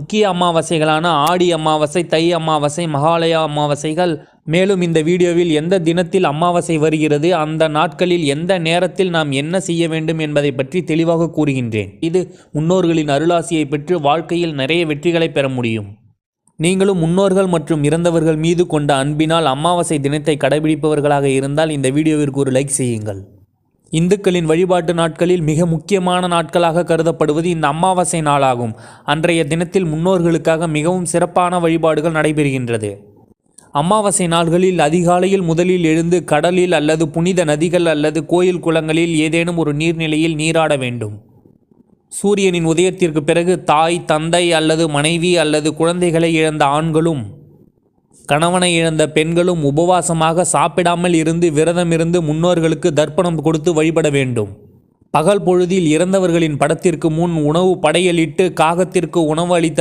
முக்கிய அமாவாசைகளான ஆடி அமாவாசை, தை அமாவாசை, மகாலயா அமாவாசைகள். மேலும் இந்த வீடியோவில் எந்த தினத்தில் அமாவாசை வருகிறது, அந்த நாட்களில் எந்த நேரத்தில் நாம் என்ன செய்ய வேண்டும் என்பதை பற்றி தெளிவாக கூறுகின்றேன். இது முன்னோர்களின் அருளாசியை பெற்று வாழ்க்கையில் நிறைய வெற்றிகளை பெற முடியும். நீங்களும் முன்னோர்கள் மற்றும் இறந்தவர்கள் மீது கொண்ட அன்பினால் அமாவாசை தினத்தை கடைபிடிப்பவர்களாக இருந்தால் இந்த வீடியோவிற்கு ஒரு லைக் செய்யுங்கள். இந்துக்களின் வழிபாட்டு நாட்களில் மிக முக்கியமான நாட்களாக கருதப்படுவது இந்த அமாவாசை நாளாகும். அன்றைய தினத்தில் முன்னோர்களுக்காக மிகவும் சிறப்பான வழிபாடுகள் நடைபெறுகின்றது. அமாவாசை நாள்களில் அதிகாலையில் முதலில் எழுந்து கடலில் அல்லது புனித நதிகள் அல்லது கோயில் குளங்களில் ஏதேனும் ஒரு நீர்நிலையில் நீராட வேண்டும். சூரியனின் உதயத்திற்கு பிறகு தாய், தந்தை அல்லது மனைவி அல்லது குழந்தைகளை இழந்த ஆண்களும் கணவனை இழந்த பெண்களும் உபவாசமாக சாப்பிடாமல் இருந்து விரதம் இருந்து முன்னோர்களுக்கு தர்ப்பணம் கொடுத்து வழிபட வேண்டும். பகல் பொழுதில் இறந்தவர்களின் படத்திற்கு முன் உணவு படையலிட்டு காகத்திற்கு உணவு அளித்த